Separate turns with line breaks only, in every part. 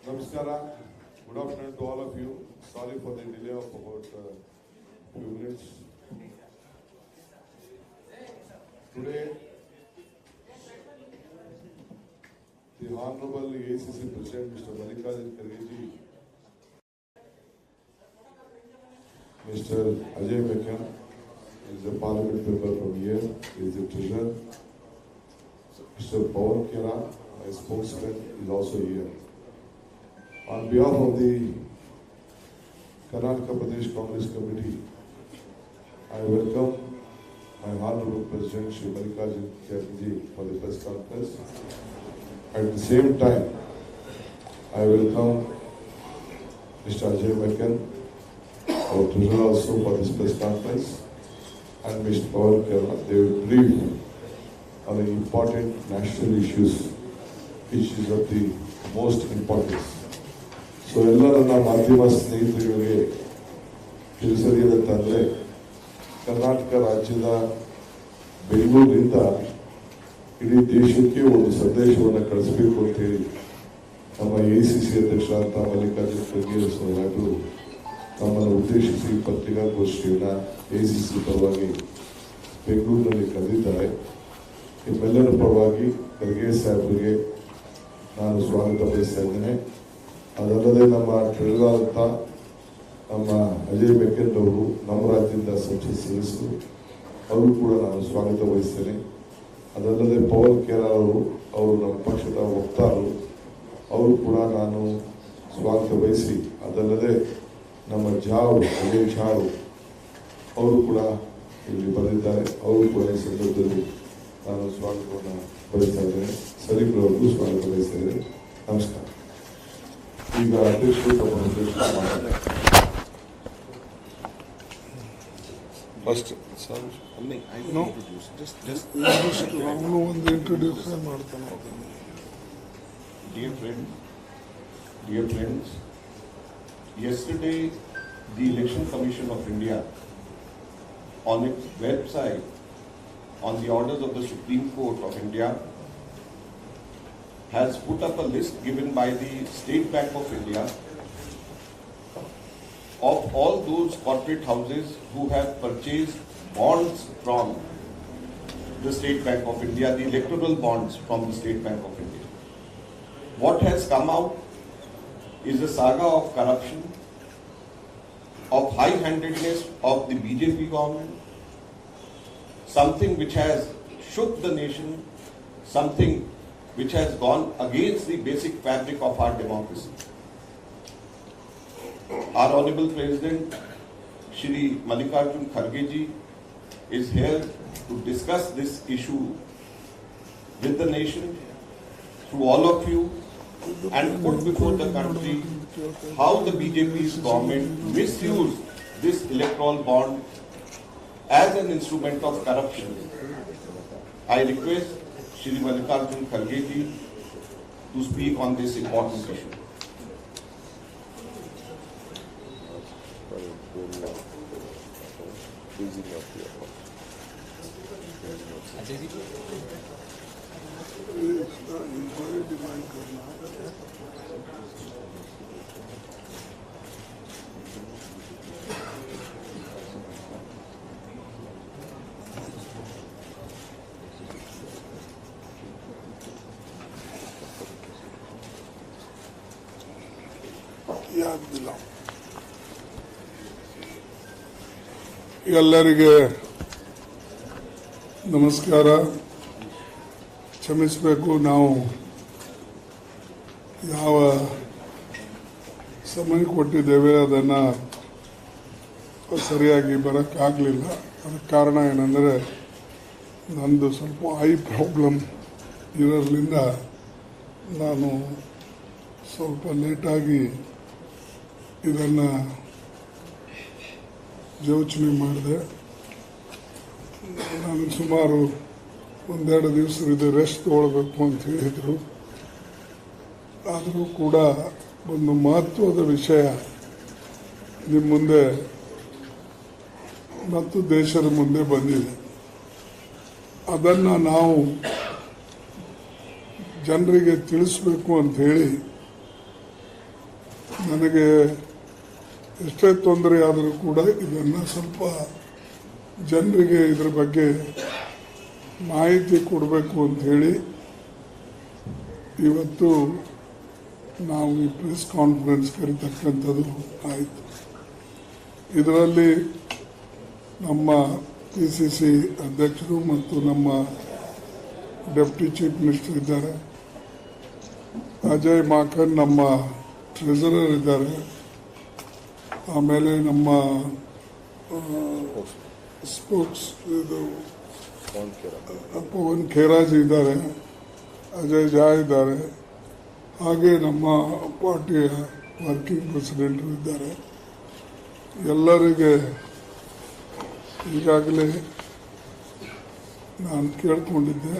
Namaskara. Good afternoon to all of you. Sorry for the delay of about few minutes. Today, the Honorable ACC President Mr. Mallikarjun Kharge, Mr. Ajay Mekhan is a Parliament member from here, is the Treasurer. Mr. Pawan Kera, my spokesman, is also here. On behalf of the Karnataka Pradesh Congress Committee, I welcome my Honorable President Shri Mallikarjun Kharge for the press conference. At the same time, I welcome Mr. Ajay Mekhan, our Treasurer also for this press conference, and Mr. Pawan Kera. They will brief on the important national issues, which is of the most importance. So ಎಲ್ಲ ನನ್ನ ಮಾಧ್ಯಮ ಸ್ನೇಹಿತರಿಗೆ ತಿಳಿಸದೇನಂತಂದರೆ ಕರ್ನಾಟಕ ರಾಜ್ಯದ ಬೆಂಗಳೂರಿನಿಂದ ಇಡೀ ದೇಶಕ್ಕೆ ಒಂದು ಸಂದೇಶವನ್ನು ಕಳಿಸಬೇಕು ಅಂತೇಳಿ ನಮ್ಮ ACC ಅಧ್ಯಕ್ಷರಾದ ಮಲ್ಲಿಕಾರ್ಜುನ ಖರ್ಗೆ ಸಾಹೇಬರು ನಮ್ಮನ್ನು ಉದ್ದೇಶಿಸಿ ಪತ್ರಿಕಾಗೋಷ್ಠಿಯನ್ನು ACC ಪರವಾಗಿ ಬೆಂಗಳೂರಿನಲ್ಲಿ ಕರೆದಿದ್ದಾರೆ. ನಿಮ್ಮೆಲ್ಲರ ಪರವಾಗಿ ಖರ್ಗೆ ಸಾಹೇಬರಿಗೆ ನಾನು ಸ್ವಾಗತ ಬಯಸ್ತಾ ಇದ್ದೇನೆ. ಅದಲ್ಲದೆ ನಮ್ಮ ಟ್ರೆಜರರ್ ಅಂತ ನಮ್ಮ ಅಜಯ್ ಮೆಕ್ಕನ್ ಅವರು ನಮ್ಮ ರಾಜ್ಯದಿಂದ ಸಂಸತ್ ಸದಸ್ಯರು, ಅವರು ಕೂಡ ನಾನು ಸ್ವಾಗತ ವಹಿಸ್ತೇನೆ. ಅದಲ್ಲದೆ ಪವನ್ ಕೇರಾ ಅವರು ನಮ್ಮ ಪಕ್ಷದ ವಕ್ತಾರರು, ಅವರು ಕೂಡ ನಾನು ಸ್ವಾಗತ ವಹಿಸಿ, ಅದಲ್ಲದೆ ನಮ್ಮ ಅಜಯ್ ಝಾಡು ಅವರು ಕೂಡ ಇಲ್ಲಿ ಬಂದಿದ್ದಾರೆ, ಅವರು ಕೂಡ ಈ ಸಂದರ್ಭದಲ್ಲಿ ನಾನು ಸ್ವಾಗತವನ್ನು ಬಯಸ್ತಾ ಇದ್ದೇನೆ. ಸರಿಗಳವರೆಗೂ ಸ್ವಾಗತ ಬಯಸ್ತಾ ಇದ್ದೇನೆ. ನಮಸ್ಕಾರ. ಈಗ ಅಧ್ಯಕ್ಷರು ಫಸ್ಟ್
ರಾಹುಲ್ ಒಂದು ಇಂಟ್ರೊಡ್ಯೂಕ್ಷನ್ ಮಾಡ್ತಾನೆ.
Dear friends, yesterday the Election Commission of India on its website, on the orders of the Supreme Court of India, has put up a list given by the State Bank of India of all those corporate houses who have purchased bonds from the State Bank of India, the electoral bonds from the State Bank of India. What has come out is a saga of corruption, of high-handedness of the BJP government, something which has shook the nation, something which has gone against the basic fabric of our democracy. Our Honorable President, Shri Mallikarjun Kharge ji, is here to discuss this issue with the nation, through all of you, and put before the country how the BJP's government misused this electoral bond as an instrument of corruption. I request Shri Mallikarjun Kharge ji to speak on this important issue.
ಎಲ್ಲರಿಗೆ ನಮಸ್ಕಾರ. ಕ್ಷಮಿಸಬೇಕು, ನಾವು ಯಾವ ಸಮಯ ಕೊಟ್ಟಿದ್ದೇವೆ ಅದನ್ನು ಸರಿಯಾಗಿ ಬರೋಕ್ಕಾಗಲಿಲ್ಲ. ಅದಕ್ಕೆ ಕಾರಣ ಏನಂದರೆ ನಂದು ಸ್ವಲ್ಪ ಐ ಪ್ರಾಬ್ಲಮ್ ಇರೋದ್ರಿಂದ ನಾನು ಸ್ವಲ್ಪ ಲೇಟಾಗಿ ಇದನ್ನು ಯೋಚನೆ ಮಾಡಿದೆ. ನಾನು ಸುಮಾರು ಒಂದೆರಡು ದಿವಸದಿಂದ ರೆಸ್ಟ್ ತೊಗೊಳ್ಬೇಕು ಅಂತ ಹೇಳಿದರು. ಆದರೂ ಕೂಡ ಒಂದು ಮಹತ್ವದ ವಿಷಯ ನಿಮ್ಮ ಮುಂದೆ ಮತ್ತು ದೇಶದ ಮುಂದೆ ಬಂದಿದೆ. ಅದನ್ನು ನಾವು ಜನರಿಗೆ ತಿಳಿಸಬೇಕು ಅಂತ ಹೇಳಿ ನನಗೆ ಎಷ್ಟೇ ತೊಂದರೆ ಆದರೂ ಕೂಡ ಇದನ್ನು ಸ್ವಲ್ಪ ಜನರಿಗೆ ಇದ್ರ ಬಗ್ಗೆ ಮಾಹಿತಿ ಕೊಡಬೇಕು ಅಂತ ಹೇಳಿ ಇವತ್ತು ನಾವು ಈ ಪ್ರೆಸ್ ಕಾನ್ಫರೆನ್ಸ್ ಕರೀತಕ್ಕಂಥದ್ದು ಆಯಿತು. ಇದರಲ್ಲಿ ನಮ್ಮ PCC ಅಧ್ಯಕ್ಷರು ಮತ್ತು ನಮ್ಮ ಡೆಪ್ಟಿ ಚೀಫ್ ಮಿನಿಸ್ಟರ್ ಇದ್ದಾರೆ, ಅಜಯ್ ಮಾಕನ್ ನಮ್ಮ ಟ್ರೆಸರರ್ ಇದ್ದಾರೆ, ಆಮೇಲೆ ನಮ್ಮ ಸ್ಪೋಕ್ಸ್ ಇದು ಪವನ್ ಖೇರಾಜ್ ಇದ್ದಾರೆ, ಅಜಯ್ ಜಾ ಇದ್ದಾರೆ, ಹಾಗೆ ನಮ್ಮ ಪಾರ್ಟಿಯ ವರ್ಕಿಂಗ್ ಪ್ರೆಸಿಡೆಂಟರು ಇದ್ದಾರೆ. ಎಲ್ಲರಿಗೆ ಈಗಾಗಲೇ ನಾನು ಕೇಳ್ಕೊಂಡಿದ್ದೆ,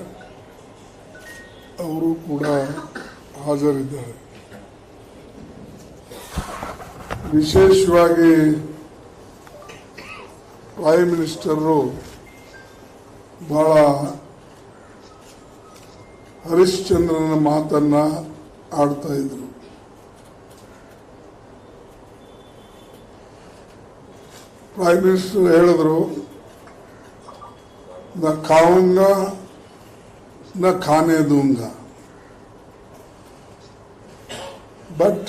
ಅವರು ಕೂಡ ಹಾಜರಿದ್ದಾರೆ. ವಿಶೇಷವಾಗಿ ಪ್ರೈಮ್ ಮಿನಿಸ್ಟರು ಬಹಳ ಹರಿಶ್ಚಂದ್ರನ ಮಾತನ್ನ ಆಡ್ತಾ ಇದ್ರು. ಪ್ರೈಮ್ ಮಿನಿಸ್ಟರ್ ಹೇಳಿದ್ರು, ನ ಖಾऊंगा ನ खाने दूंगा, but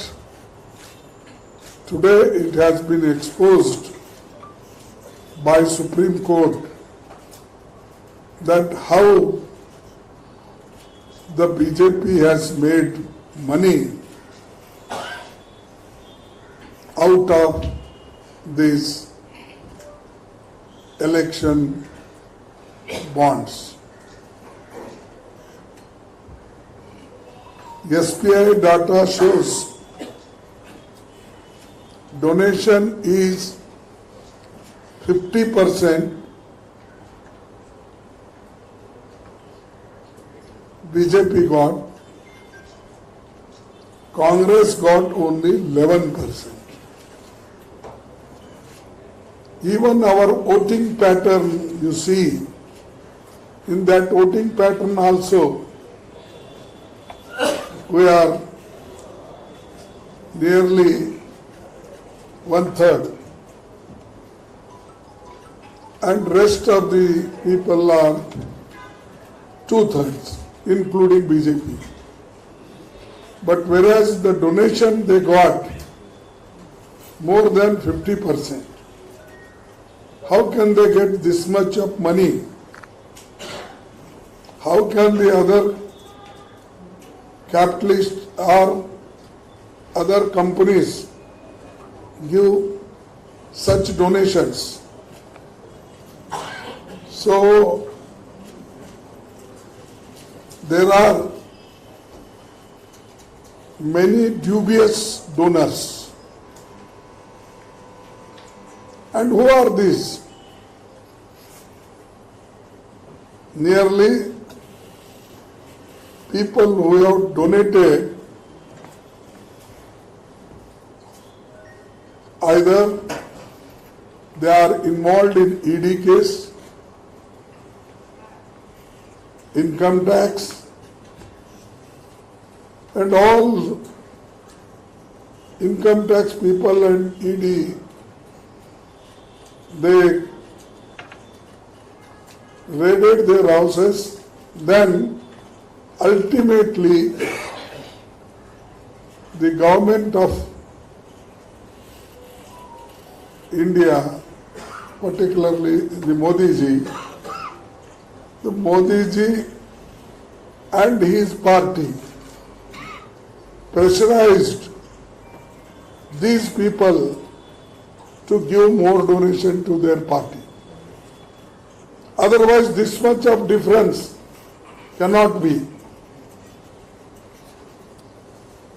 today it has been exposed by Supreme Court that how the BJP has made money out of these election bonds. SPI data shows donation is 50%, BJP got, Congress got only 11%. Even our voting pattern, you see, in that voting pattern also, we are nearly 1/3, and rest of the people are 2/3, including BJP. But whereas the donation they got more than 50%, how can they get this much of money? How can the other capitalists or other companies give such donations? So there are many dubious donors. And who are these? Nearly people who have donated either they are involved in ED case, income tax, and all income tax people and ED, they raided their houses, then ultimately the government of India, particularly the Modi ji and his party pressurized these people to give more donation to their party. Otherwise, this much of difference cannot be.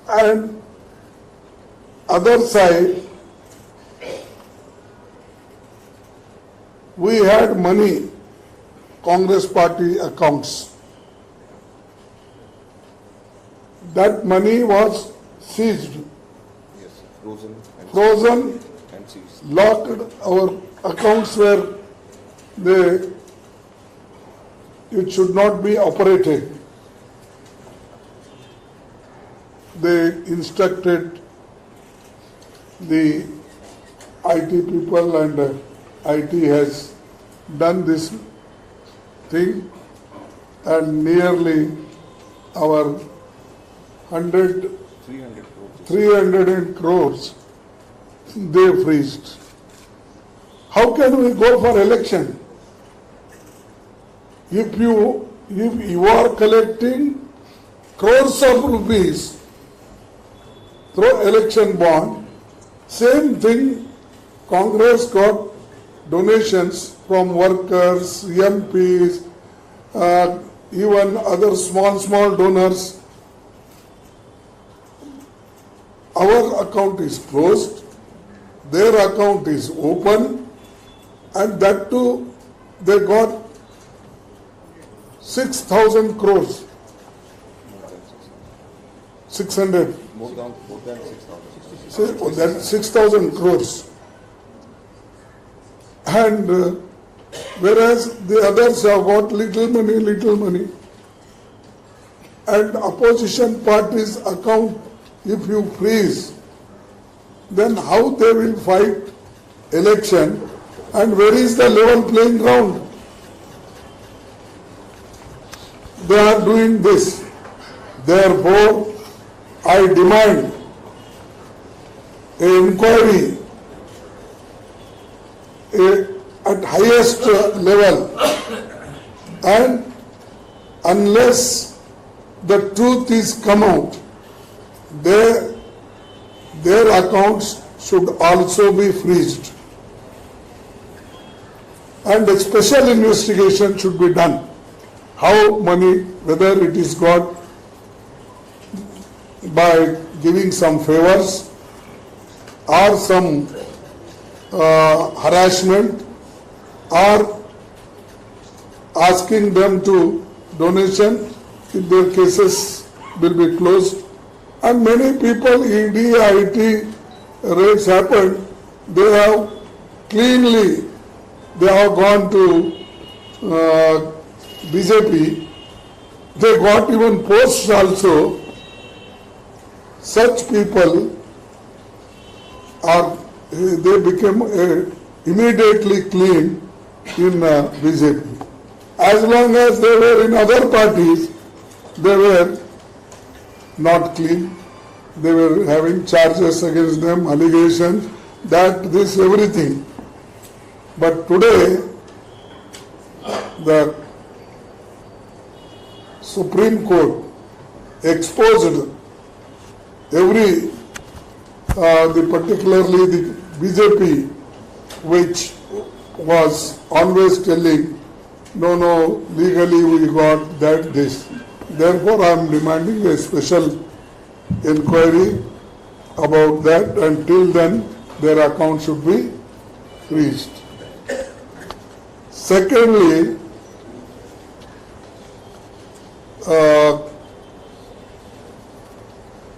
And other side, we had money, Congress party accounts. That money was seized,
Yes, frozen and seized.
locked. Our accounts were it should not be operated. They instructed the IT people and IT has done this thing, and nearly our 300 crores they freezed. How can we go for election? If you are collecting crores of rupees through election bond, same thing, Congress got donations from workers, MPs, even other small donors. Our account is closed, their account is open, and that too they got 6,000 crores. 600.
More than 6,000.
So that 6,000 crores. And whereas the others have got little money. And opposition parties' account, if you freeze, then how they will fight election, and where is the level playing ground? They are doing this. Therefore, I demand an inquiry at highest level, and unless the truth is come out, their accounts should also be freezed, and a special investigation should be done. How money, whether it is got by giving some favors or some harassment, or asking them to donation, if their cases will be closed. And many people, ED, IT raids happened, they have cleanly, they have gone to BJP, they got even posts also. Such people are, they became immediately clean in BJP. As long as they were in other parties, they were not clean. They were having charges against them, allegations, that, this, everything. But today, the Supreme Court exposed every, particularly the BJP, which was always telling, no, legally we got that, this. Therefore, I am demanding a special inquiry about that. Until then, their account should be freezed. Secondly,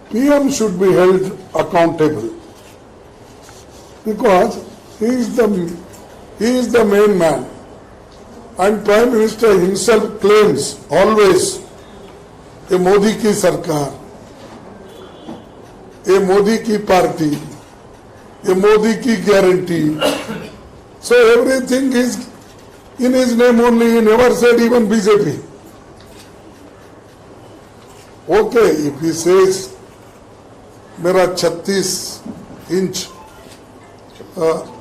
PM should be held accountable, because he is the main man, and Prime Minister himself claims always a Modi ki sarkar, a Modi ki party, a Modi ki guarantee. So everything is in his name only. He never said even BJP. Okay, if he says मेरा 56 inch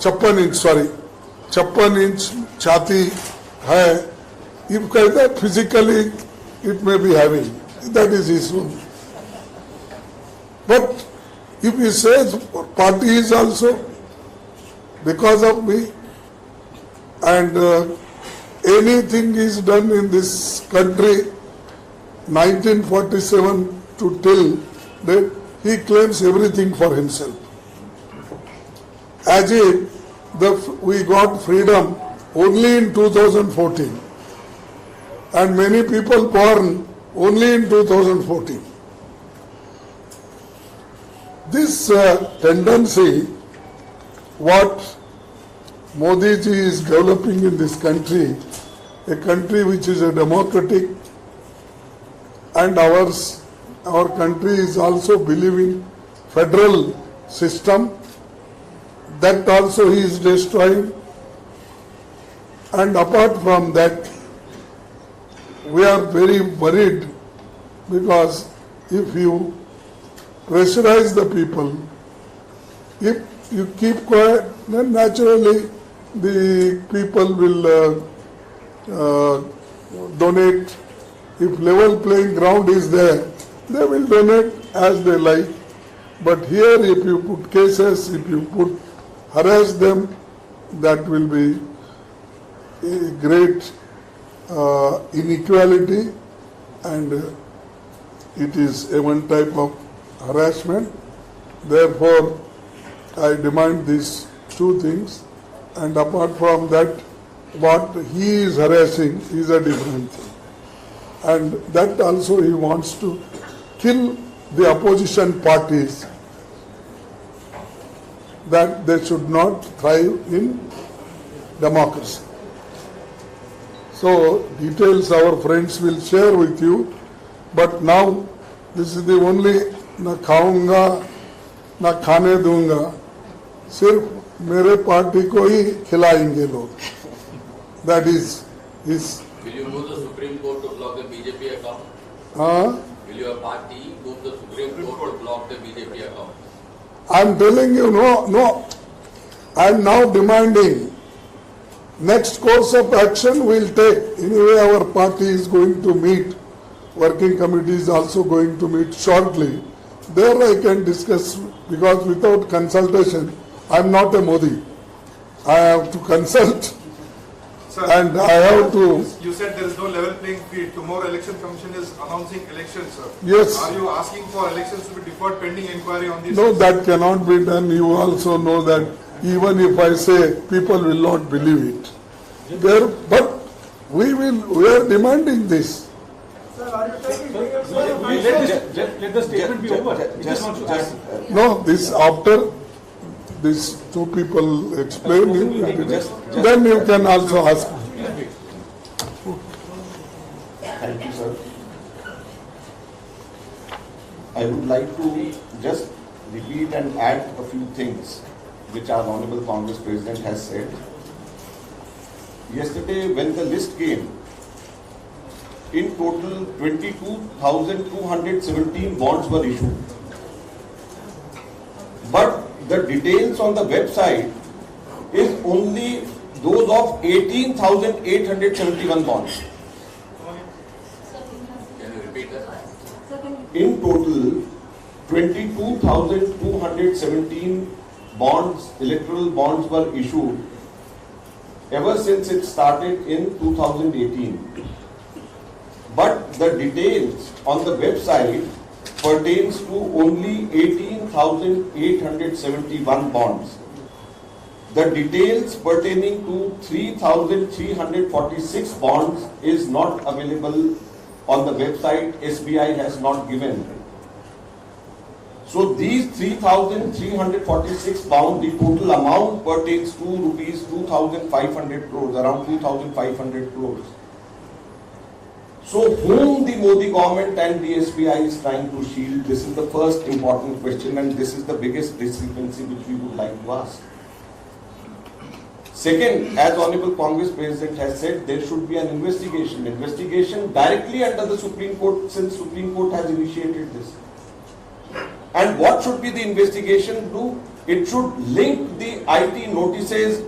56 inch छाती है, if कहता है physically it may be having, that is issue. But if he says party is also because of me, and anything is done in this country 1947 to till date, he claims everything for himself. As if we got freedom only in 2014, and many people born only in 2014. This tendency, what Modi ji is developing in this country, a country which is a democratic, and our country is also believing federal system, that also he is destroying. And apart from that, we are very worried because if you pressurize the people, if you keep quiet, then naturally the people will donate. If level playing ground is there, they will donate as they like. But here if you put cases, if you put harass them, that will be a great inequality, and it is a one type of harassment. Therefore, I demand these two things, and apart from that, what he is harassing is a different thing. And that also he wants to kill the opposition parties, that they should not thrive in democracy. So details our friends will share with you, but now this is the only na खाऊंगा ना खाने दूंगा, सिर्फ मेरे party को ही खिलाएंगे लोग. That is his.
Will you move the Supreme Court to block the BJP account? Will your party move the Supreme Court to block the BJP account?
I am telling you, no. I am now demanding next course of action we will take. Anyway, our party is going to meet. Working committee is also going to meet shortly. There I can discuss, because without consultation, I am not a Modi. I have to consult.
Sir,
And I have to.
You said there is no level playing field. Tomorrow Election Commission is announcing elections, sir.
Yes.
Are you asking for elections to be deferred pending inquiry on this?
No, that cannot be done. You also know that even if I say, people will not believe it. But we are demanding this.
Let the statement be over. We just want to ask.
No, this after these two people explain you, then you can also ask.
Thank you, sir. I would like to just repeat and add a few things which our Honorable Congress President has said. Yesterday, when the list came, in total 22,217 bonds were issued. But the details on the website is only those of 18,871 bonds.
Can you repeat that?
In total, 22,217 bonds, electoral bonds were issued ever since it started in 2018. But the details on the website pertains to only 18,871 bonds. The details pertaining to 3,346 bonds is not available on the website. SBI has not given. So these 3,346 bonds, the total amount pertains to rupees 2,500 crores, around 2,500 crores. So whom the Modi government and the SBI is trying to shield? This is the first important question, and this is the biggest discrepancy which we would like to ask. Second, as Honorable Congress President has said, there should be an investigation directly under the Supreme Court, since Supreme Court has initiated this. And what should be the investigation do? It should link the IT notices,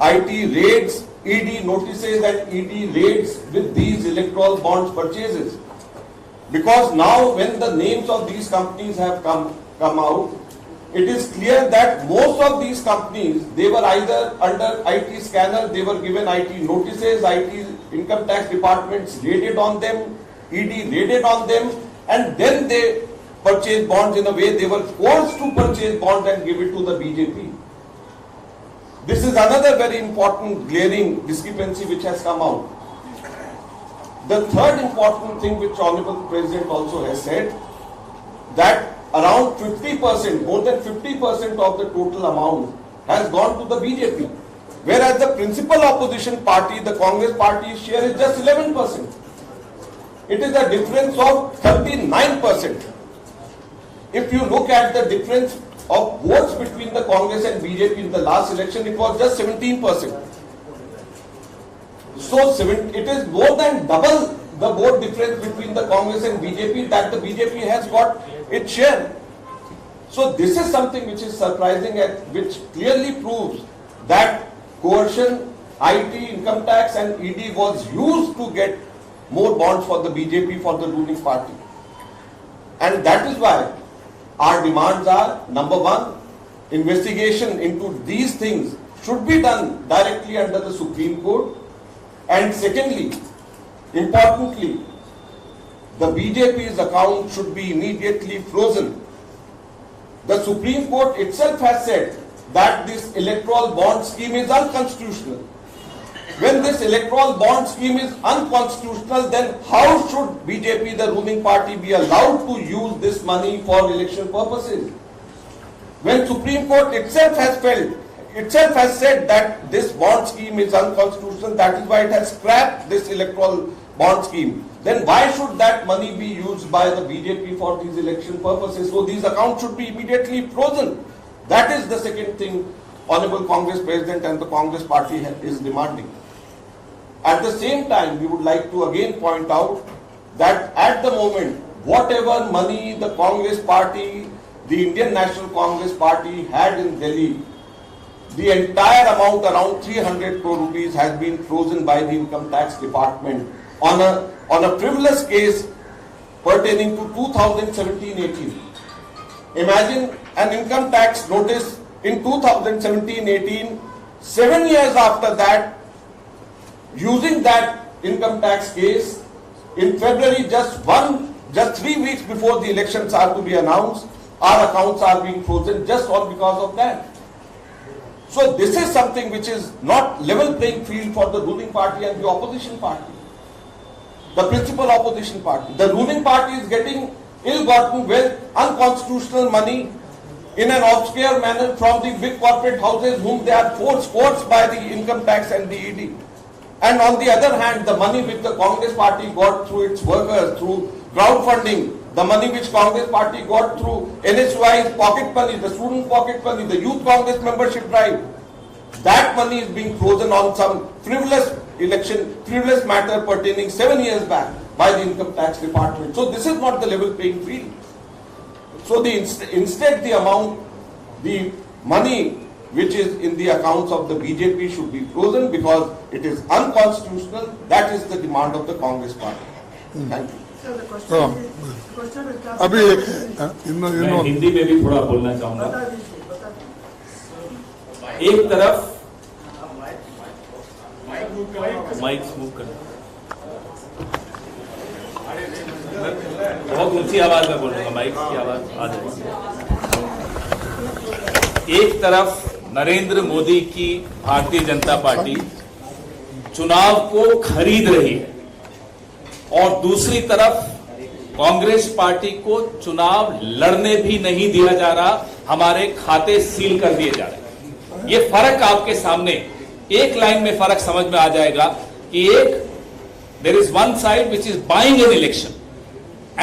IT raids, ED notices and ED raids with these electoral bonds purchases. Because now when the names of these companies have come out, it is clear that most of these companies, they were either under IT scanner, they were given IT notices, IT income tax departments raided on them, ED raided on them, and then they purchased bonds. In a way they were forced to purchase bonds and give it to the BJP. This is another very important glaring discrepancy which has come out. The third important thing which Honorable President also has said, that around 50%, more than 50% of the total amount has gone to the BJP. Whereas the principal opposition party, the Congress party's share is just 11%. It is a difference of 39%. If you look at the difference of votes between the Congress and BJP in the last election, it was just 17%. So it is more than double the vote difference between the Congress and BJP that the BJP has got its share. So this is something which is surprising and which clearly proves that coercion, IT, income tax and ED was used to get more bonds for the BJP, for the ruling party. And that is why our demands are, number one, investigation into these things should be done directly under the Supreme Court. And secondly, importantly, the BJP's account should be immediately frozen. The Supreme Court itself has said that this electoral bond scheme is unconstitutional. When this electoral bond scheme is unconstitutional, then how should BJP, the ruling party, be allowed to use this money for election purposes? When Supreme Court itself has said that this bond scheme is unconstitutional, that is why it has scrapped this electoral bond scheme, then why should that money be used by the BJP for these election purposes? So these accounts should be immediately frozen. That is the second thing Honorable Congress President and the Congress Party is demanding. At the same time, we would like to again point out that at the moment, whatever money the Congress Party, the Indian National Congress Party had in Delhi, the entire amount, around 300 crore rupees, has been frozen by the Income Tax Department on a frivolous case pertaining to 2017-18. Imagine an income tax notice in 2017-18, 7 years after that, using that income tax case, in February, just 3 weeks before the elections are to be announced, our accounts are being frozen just all because of that. So this is something which is not level playing field for the ruling party and the opposition party, the principal opposition party. The ruling party is getting ill-gotten wealth, unconstitutional money in an obscure manner from the big corporate houses whom they are forced by the income tax and the ED. And on the other hand, the money which the Congress Party got through its workers, through crowdfunding, the money which Congress Party got through NSY's pocket money, the student pocket money, the youth Congress membership drive, that money is being frozen on some frivolous matter pertaining 7 years back by the Income Tax Department. So this is not the level playing field. So instead the amount, the money which is in the accounts of the BJP should be frozen because it is unconstitutional. That is the demand of the Congress Party. Thank you.
Sir, the question is
अभी एक
मैं हिंदी में भी थोड़ा बोलना चाहूंगा। एक तरफ माइक मूव करना, बहुत ऊंची आवाज में बोलूंगा, माइक की आवाज आ जाएगी। एक तरफ नरेंद्र मोदी की भारतीय जनता पार्टी चुनाव को खरीद रही है और दूसरी तरफ कांग्रेस पार्टी को चुनाव लड़ने भी नहीं दिया जा रहा, हमारे खाते सील कर दिए जा रहे हैं। ये फर्क आपके सामने एक लाइन में फर्क समझ में आ जाएगा कि एक there is one side which is buying an election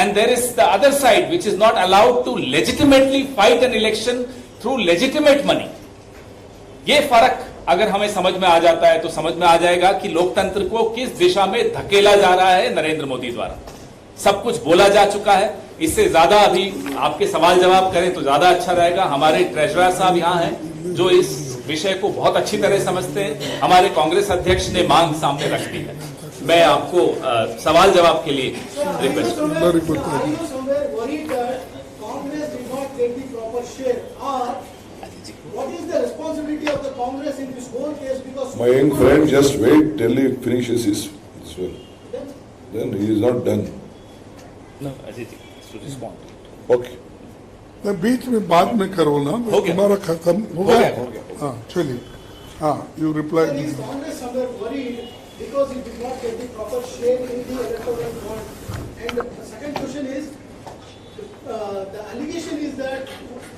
and there is the other side which is not allowed to legitimately fight an election through legitimate money. ये फर्क अगर हमें समझ में आ जाता है तो समझ में आ जाएगा कि लोकतंत्र को किस दिशा में धकेला जा रहा है नरेंद्र मोदी द्वारा। सब कुछ बोला जा चुका है, इससे ज्यादा अभी आपके सवाल जवाब करें तो ज्यादा अच्छा रहेगा। हमारे ट्रेजरर साहब यहाँ हैं जो इस विषय को बहुत अच्छी तरह समझते हैं। हमारे कांग्रेस अध्यक्ष ने मांग सामने रख दी है। मैं आपको सवाल जवाब के लिए request
My young friend, just wait till he finishes his one. Then he is not done.
No, to respond.
Okay.
मैं बीच में बाद में करो ना,
हो गया।
तुम्हारा खत्म हो गया। हाँ चलिए, हाँ you reply.
Because it did not get the proper share in the electoral bond. And the second question is, the allegation is that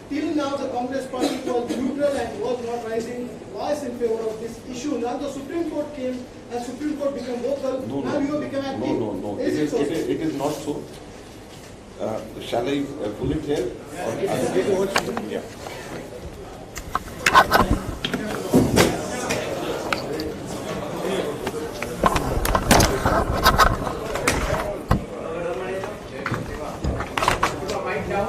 till now the Congress party was neutral and was not raising voice in favor of this issue. Now the Supreme Court came and Supreme Court became vocal. Now you have become active.
No.
Is it so?
It is not so. Shall I pull it here? Yeah. The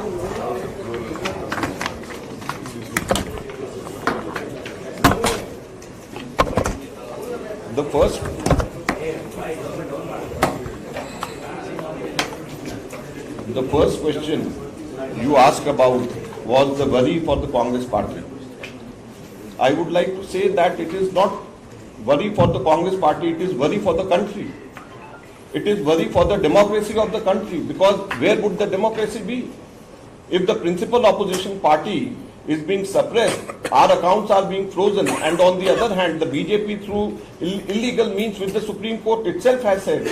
first question you asked about was the worry for the Congress party. I would like to say that it is not worry for the Congress party, it is worry for the country. It is worry for the democracy of the country, because where would the democracy be? If the principal opposition party is being suppressed, our accounts are being frozen, and on the other hand, the BJP through illegal means, which the Supreme Court itself has said,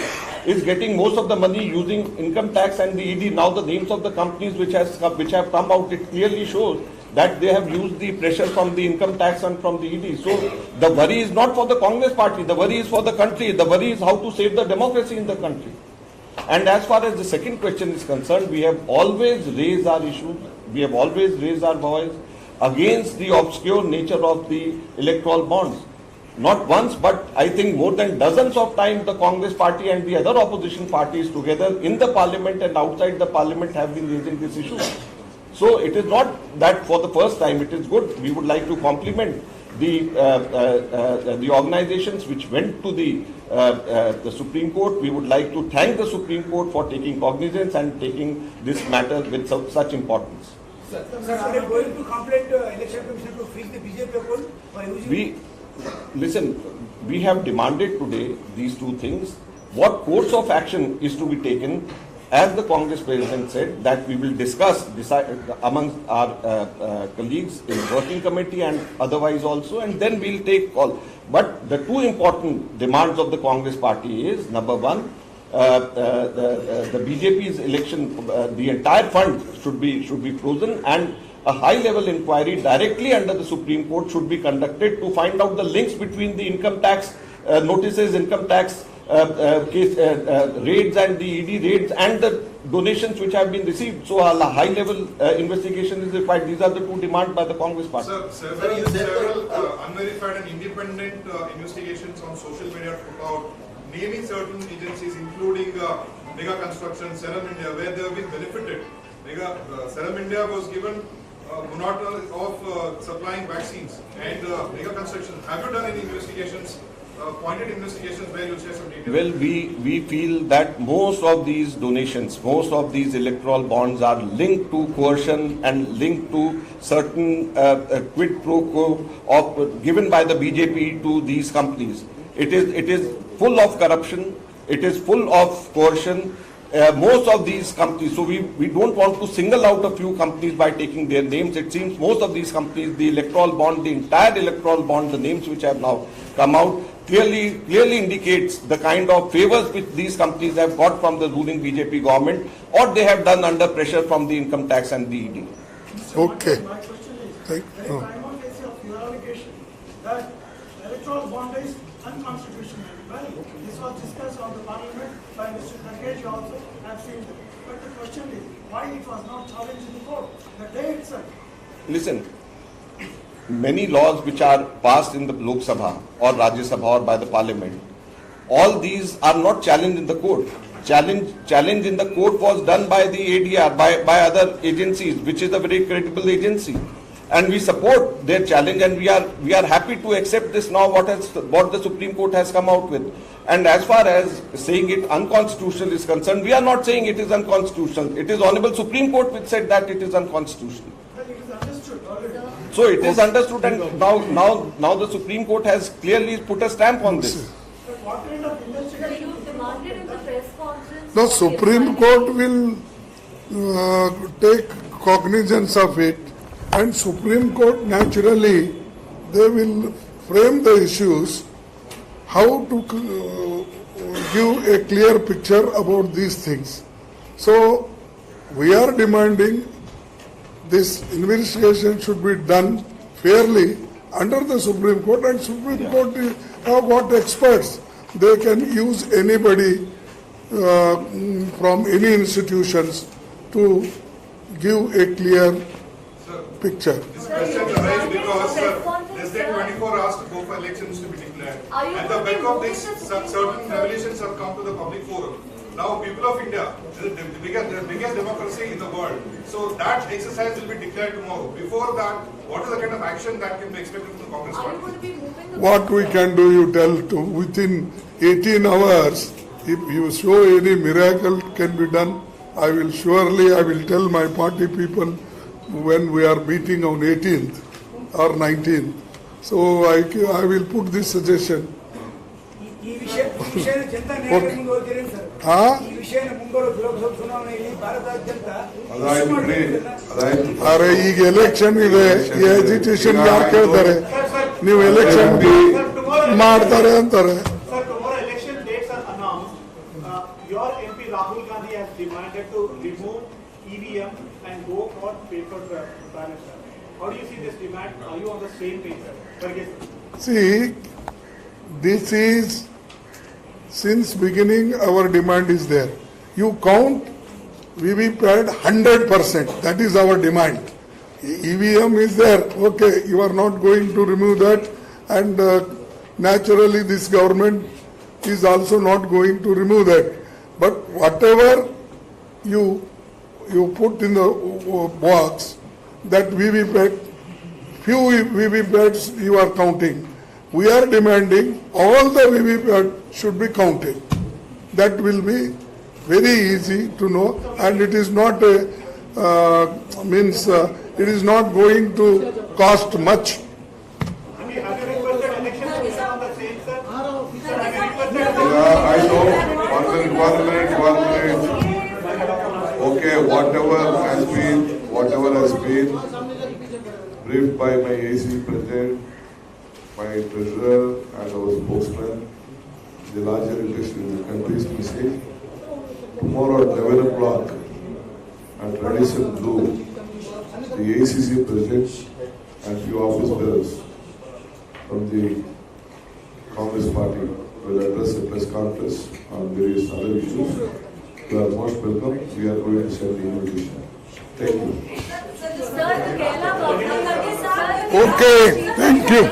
is getting most of the money using income tax and the ED. Now the names of the companies which have come out, it clearly shows that they have used the pressure from the income tax and from the ED. So the worry is not for the Congress party, the worry is for the country, the worry is how to save the democracy in the country. And as far as the second question is concerned, we have always raised our issues, we have always raised our voice against the obscure nature of the electoral bonds. Not once, but I think more than dozens of times the Congress party and the other opposition parties together in the parliament and outside the parliament have been raising this issue. So it is not that for the first time, it is good. We would like to compliment the organizations which went to the Supreme Court. We would like to thank the Supreme Court for taking cognizance and taking this matter with such importance.
Sir, are you going to complain to Election Commission to freeze the BJP poll by using...
We have demanded today these two things. What course of action is to be taken? As the Congress President said, that we will decide amongst our colleagues in working committee and otherwise also, and then we'll take call. But the two important demands of the Congress party is, number one, the BJP's election, the entire fund should be frozen, and a high-level inquiry directly under the Supreme Court should be conducted to find out the links between the income tax notices, income tax raids and the ED raids and the donations which have been received. So a high-level investigation is required. These are the two demands by the Congress party.
Sir, several unverified and independent investigations on social media about naming certain agencies, including Mega Construction, Serum India, where they have been benefited. Serum India was given monopony of supplying vaccines, and Mega Construction. Have you done any investigations? Pointed investigations where you share some details? Well,
we feel that most of these donations, most of these electoral bonds are linked to coercion and linked to certain quid pro quo given by the BJP to these companies. It is full of corruption. It is full of coercion. Most of these companies, so we don't want to single out a few companies by taking their names. It seems most of these companies, the electoral bond, the entire electoral bond, the names which have now come out, clearly indicates the kind of favors which these companies have got from the ruling BJP government, or they have done under pressure from the income tax and the ED.
Okay.
My question is, there is prima facie of your allegation that electoral bond is unconstitutional. Well, this was discussed on the parliament by Mr. Kharge also. I have seen that. But the question is, why it was not challenged in the court the day itself?
Listen, many laws which are passed in the Lok Sabha or Rajya Sabha or by the parliament, all these are not challenged in the court. Challenge in the court was done by the ADR, by other agencies, which is a very credible agency. And we support their challenge, and we are happy to accept this now, what the Supreme Court has come out with. And as far as saying it unconstitutional is concerned, we are not saying it is unconstitutional. It is Honorable Supreme Court which said that it is unconstitutional.
But it is understood already.
So it is understood, and now the Supreme Court has clearly put a stamp on this.
But what kind of investigation?
You demanded in the press conference.
The Supreme Court will take cognizance of it, and Supreme Court naturally they will frame the issues how to give a clear picture about these things. So we are demanding this investigation should be done fairly under the Supreme Court, and Supreme Court have got experts. They can use anybody from any institutions to give a clear picture.
This question arises because less than 24 hours to go for elections to be declared. And the back of this, certain revelations have come to the public forum. Now, people of India, the biggest democracy in the world. So that exercise will be declared tomorrow. Before that, what is the kind of action that can be expected from the Congress
Are you
party?
going to be moving the
What we can do, you tell to within 18 hours, if you show any miracle can be done, I will tell my party people when we are meeting on 18th or 19th. So I will put this suggestion.
ಈ ವಿಷಯನ ಜನತಾ ನ್ಯಾಯಾಲಯದ ಮುಂದೆ ಹೋಗ್ತೀರೇನು sir? ಈ ವಿಷಯನ ಮುಂಬರುವ ಲೋಕಸಭಾ ಚುನಾವಣೆಯಲ್ಲಿ ಭಾರತಾದ್ಯಂತ
ಅರೆ ಈಗ ಎಲೆಕ್ಷನ್ ಇದೆ, ಈ ಎಜಿಟೇಷನ್ ಯಾರು ಕೇಳ್ತಾರೆ? ನೀವು ಎಲೆಕ್ಷನ್ ಮಾಡ್ತಾರೆ ಅಂತಾರೆ.
Sir, tomorrow election dates are announced. Your MP Rahul Gandhi has demanded to remove EVM and go for paper ballot. How do you see this demand? Are you on the same page, sir? Kharge sir.
See, this is, since beginning our demand is there. You count VVPAT 100%, that is our demand. EVM is there, okay, you are not going to remove that, and naturally this government is also not going to remove that. But whatever you put in the box, that VVPAT, few VVPATs you are counting. We are demanding all the VVPAT should be counted. That will be very easy to know, and it is not it is not going to cost much.
Have you requested election commission on the same, sir?
Yeah, I know. One minute. Okay, whatever has been briefed by my AC president, my treasurer and our spokesman, the larger election in the country is mistake. Tomorrow at 11 o'clock at Radisson Blue, the ACC president and few office bearers from the Congress party will address a press conference on various other issues. You are most welcome. We are going to send the invitation. Thank you.
Sir, the Kerala government,
Okay, thank you.